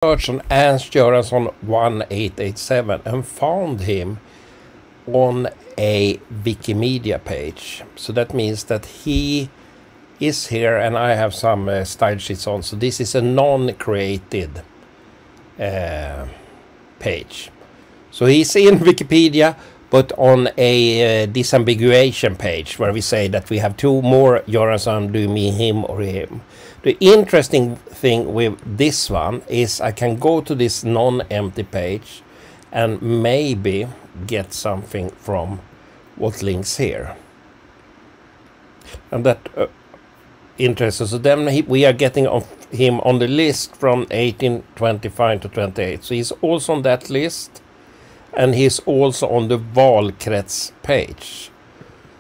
searched on Ernst Göransson 1887 and found him on a Wikimedia page. So that means that he is here, and I have some style sheets on. So this is a non-created page. So he's in Wikipedia, but on a disambiguation page where we say that we have two more Göransson, do you mean him or him? The interesting thing with this one is I can go to this non-empty page and maybe get something from what links here. And that interesting. So then we are getting him on the list from 1825 to 28. So he's also on that list. And he's also on the valkrets page.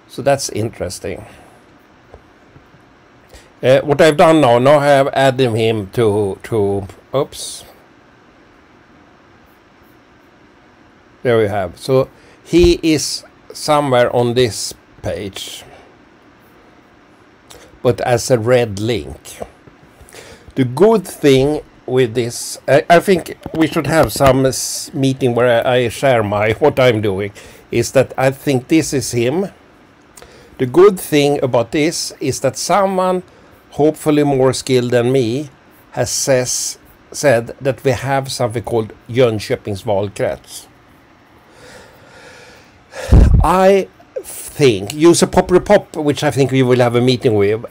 So that's interesting. What I've done now I have added him to oops. There we have. So he is somewhere on this page, but as a red link. The good thing with this, I think we should have some meeting where I share what I'm doing, is that I think this is him. The good thing about this is that someone, hopefully more skilled than me, has said that we have something called Jönköpings valkrets. I think user Pop, which I think we will have a meeting with,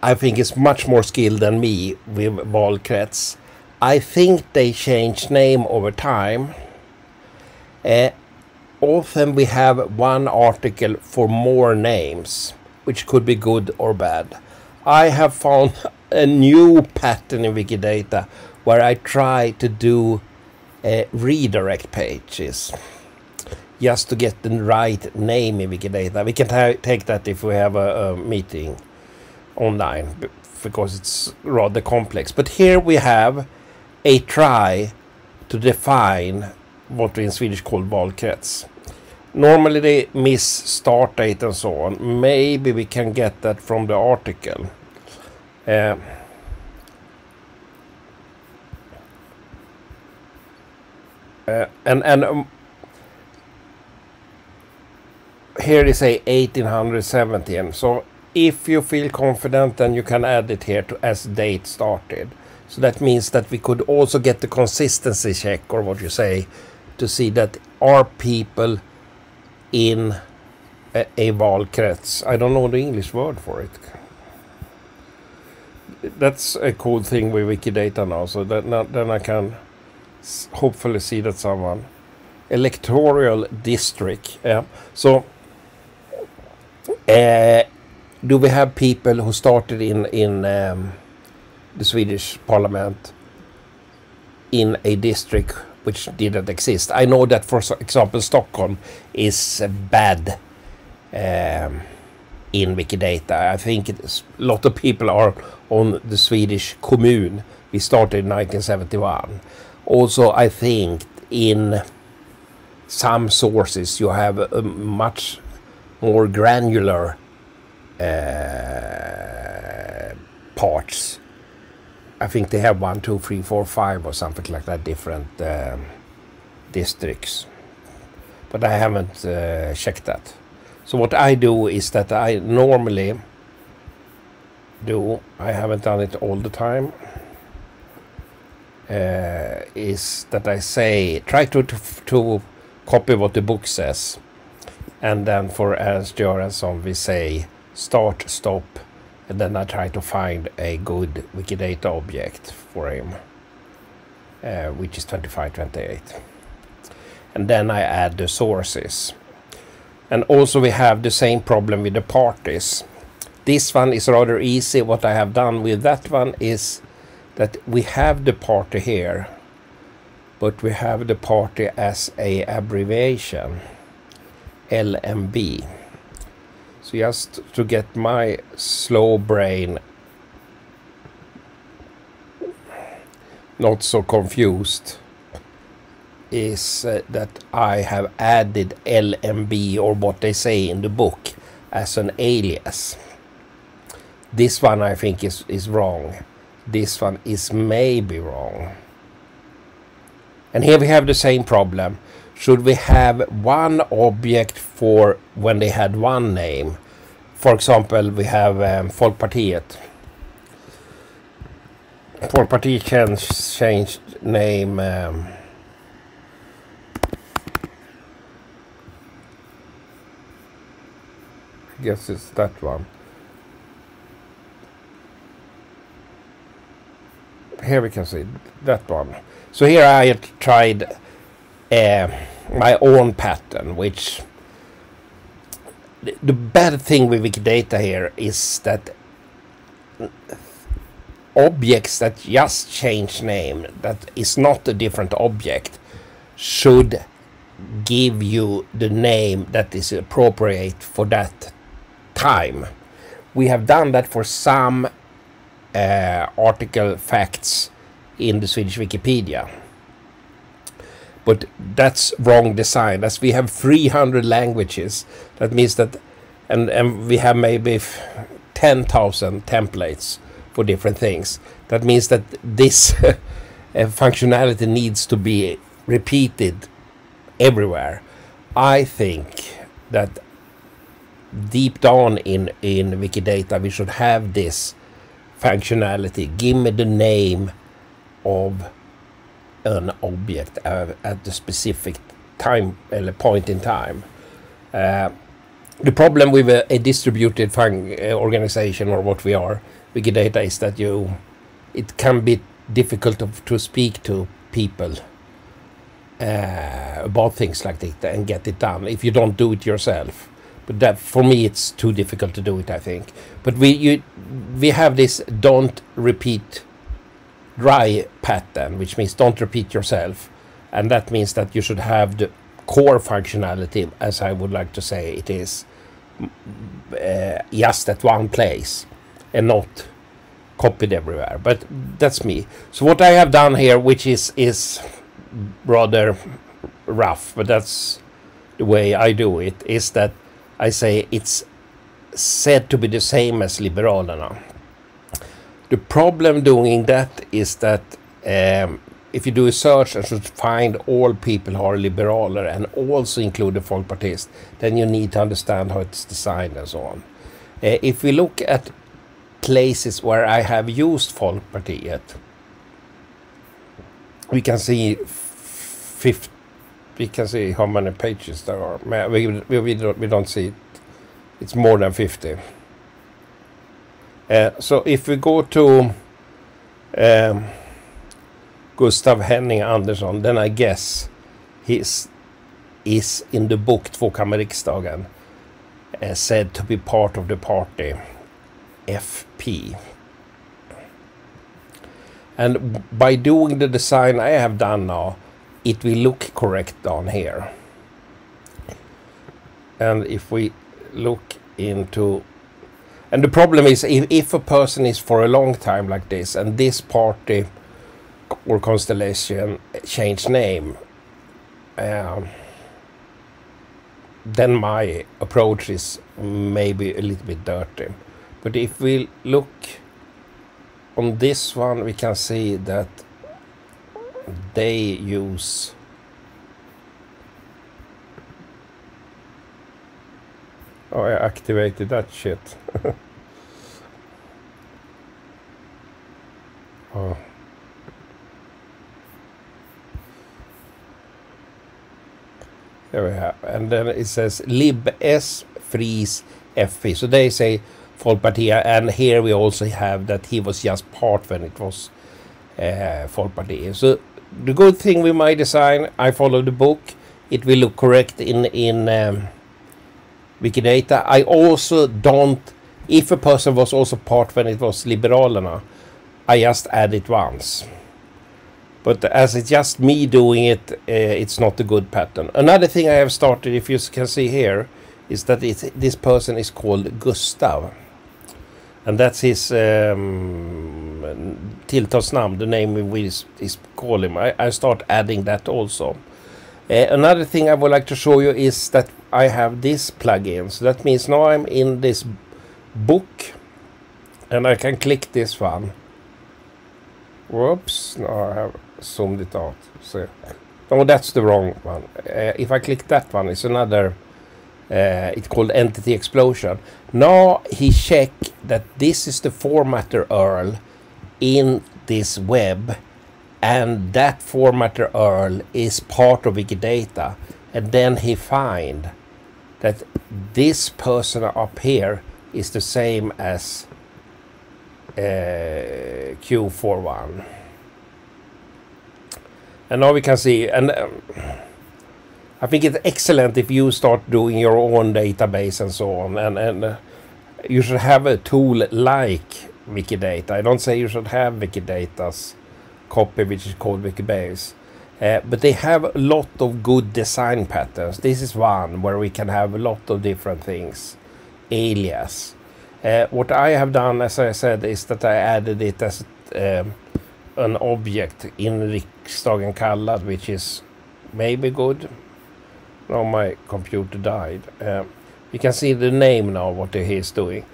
I think is much more skilled than me with valkrets. I think they change name over time. Often we have one article for more names, which could be good or bad. I have found a new pattern in Wikidata where I try to do redirect pages just to get the right name in Wikidata. We can take that if we have a meeting online, because it's rather complex. But here we have a try to define what we in Swedish call valkrets. Normally they miss start date and so on. Maybe we can get that from the article. And here is a 1817. So if you feel confident, then you can add it here to as date started. So that means that we could also get the consistency check, or what you say, to see that are people in a valkrets. I don't know the English word for it. That's a cool thing with Wikidata now. So that then I can hopefully see that someone electoral district. Yeah. So do we have people who started in the Swedish parliament in a district which didn't exist? I know that, for example, Stockholm is bad in Wikidata. I think a lot of people are on the Swedish commune. We started in 1971. Also, I think in some sources you have a much more granular parts. I think they have 1, 2, 3, 4, 5 or something like that, different districts. But I haven't checked that. So what I do is that I normally do, I haven't done it all the time, is that I say, try to copy what the book says. And then for Ernst Göransson we say start, stop, and then I try to find a good Wikidata object for him, which is 2528. And then I add the sources. And also we have the same problem with the parties. This one is rather easy. What I have done with that one is that we have the party here, but we have the party as a abbreviation, LMB. So just to get my slow brain not so confused, is that I have added LMB, or what they say in the book, as an alias. This one I think is wrong. This one is maybe wrong. And here we have the same problem. Should we have one object for when they had one name? For example, we have Folkpartiet. Folkpartiet changed name. I guess it's that one. Here we can see that one. So here I tried my own pattern, which the bad thing with Wikidata here is that objects that just change name, that is not a different object, should give you the name that is appropriate for that time. We have done that for some article facts in the Swedish Wikipedia, but that's wrong design. As we have 300 languages, that means that and we have maybe 10,000 templates for different things. That means that this functionality needs to be repeated everywhere. I think that deep down in Wikidata we should have this functionality. Give me the name of an object at the specific time point in time. The problem with a distributed organization, or what we are, Wikidata, is that it can be difficult to speak to people about things like that and get it done if you don't do it yourself. But that, for me, it's too difficult to do it, I think. But we have this don't repeat dry pattern, which means don't repeat yourself, and that means that you should have the core functionality, as I would like to say it is, just at one place and not copied everywhere. But that's me. So what I have done here, which is rather rough, but that's the way I do it, is that I say it's said to be the same as Liberalerna. The problem doing that is that if you do a search and should find all people who are liberaler and also include the Folkpartist, then you need to understand how it's designed and so on. If we look at places where I have used Folkpartiet, we can see we can see how many pages there are. We don't see it. It's more than 50. So if we go to Gustav Henning Andersson, then I guess he is in the book Tvåkammarriksdagen said to be part of the party FP. And by doing the design I have done now, it will look correct down here. And if we look into, and the problem is if a person is for a long time like this and this party or constellation change name, then my approach is maybe a little bit dirty. But if we look on this one, we can see that they use oh, I activated that shit. Oh. There we have, and then it says lib s freeze fp, so they say Folkpartiet, and here we also have that he was just part when it was Folkpartiet. So the good thing with my design, I follow the book, it will look correct in Wikidata. I also don't, if a person was also part when it was Liberalerna, I just add it once. But as it's just me doing it, it's not a good pattern. Another thing I have started, if you can see here, is that this person is called Gustav. And that's his tilltalsnamn, the name we call him. I start adding that also. Another thing I would like to show you is that I have this plugin. So that means now I'm in this book and I can click this one. Whoops, now I have zoomed it out. So, oh, that's the wrong one. If I click that one, it's another. It's called Entity Explosion. Now he checked that this is the formatter URL in this web, and that formatter URL is part of Wikidata. And then he find that this person up here is the same as Q41. And now we can see, and I think it's excellent if you start doing your own database and so on, and you should have a tool like Wikidata. I don't say you should have Wikidata's copy, which is called Wikibase, but they have a lot of good design patterns. This is one where we can have a lot of different things. Alias. What I have done, as I said, is that I added it as an object in Riksdagen Kallad, which is maybe good. Now my computer died. You can see the name now, what he is doing.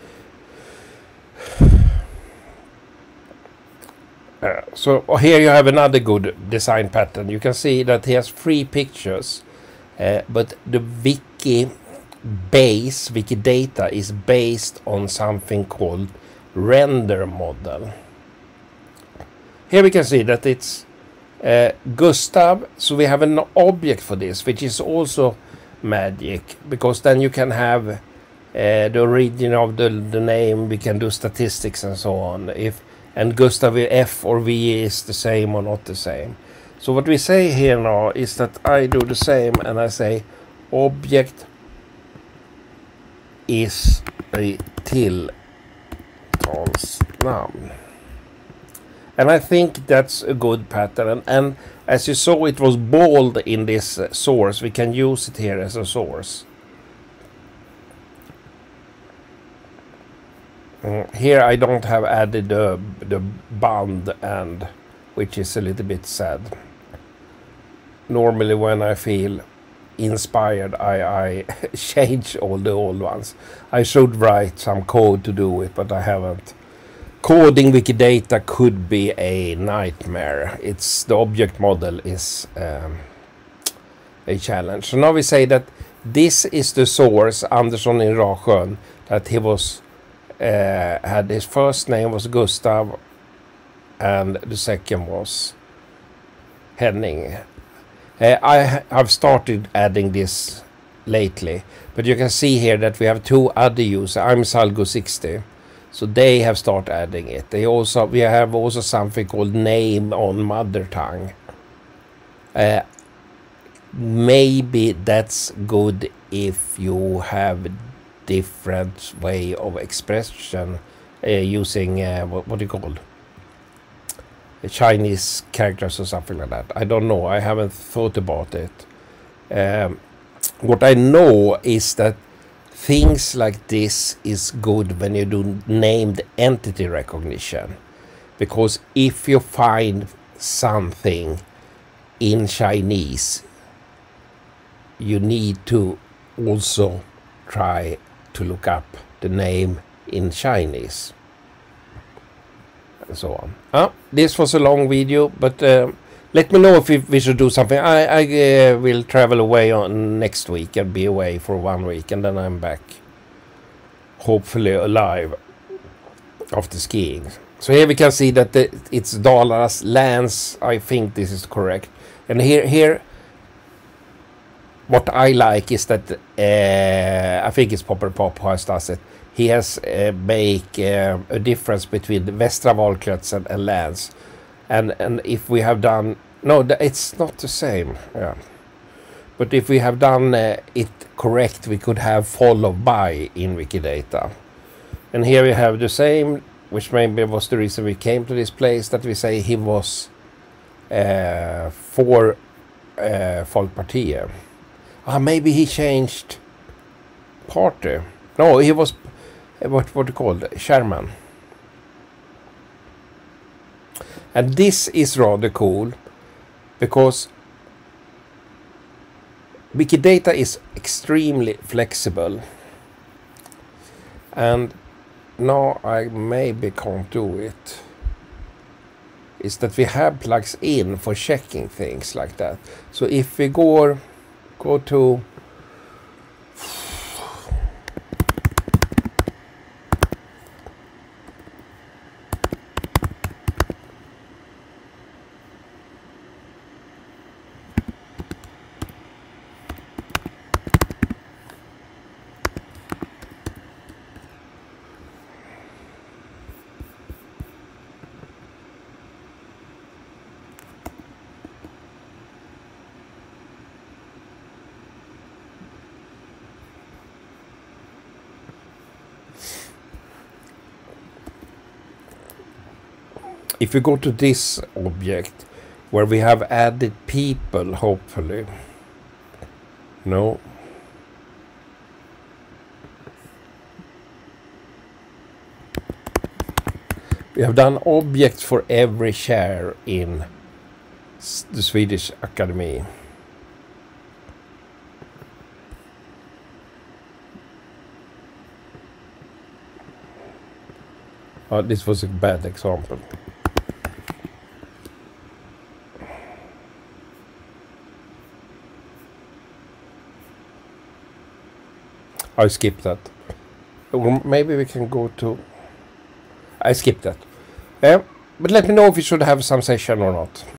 So here you have another good design pattern. You can see that he has 3 pictures, but the Wikidata is based on something called render model. Here we can see that it's Gustav, so we have an object for this, which is also magic, because then you can have the origin of the name, we can do statistics and so on, and Gustav F or V is the same or not the same. So what we say here now is that I do the same, and I say object is a tilltalsnamn. And I think that's a good pattern. And as you saw, it was bold in this source. We can use it here as a source. Here I don't have added the band, and which is a little bit sad. Normally when I feel inspired, I change all the old ones. I should write some code to do it, but I haven't. Coding Wikidata could be a nightmare. It's the object model is a challenge. So now we say that this is the source, Andersson in Rasjön, that he was had his first name was Gustav and the second was Henning. I have started adding this lately, but you can see here that we have 2 other users. I'm Salgo60. So they have started adding it. We have also something called name on mother tongue. Maybe that's good if you have different way of expression using what do you call Chinese characters or something like that. I don't know. I haven't thought about it. What I know is that things like this is good when you do named entity recognition, because if you find something in Chinese, you need to also try to look up the name in Chinese and so on. This was a long video, but let me know if we should do something. I will travel away on next week. I'll be away for 1 week, and then I'm back, hopefully alive after skiing. So here we can see that it's Dalarnas lands. I think this is correct. And here what I like is that I think it's Popper Pop who does it. He has make a difference between the Västra valkretsen and lands. And if we have done, no, it's not the same, yeah. But if we have done it correct, we could have followed by in Wikidata. And here we have the same, which maybe was the reason we came to this place, that we say he was for Folkpartiet. Maybe he changed party. No, he was, what you called, chairman. And this is rather cool, because Wikidata is extremely flexible. And now I maybe can't do it. is that we have plugs in for checking things like that. So if we go to if we go to this object where we have added people, hopefully. No. We have done objects for every chair in the Swedish Academy. This was a bad example. I skipped that. Or maybe we can go to... I skipped that. But let me know if you should have some session or not.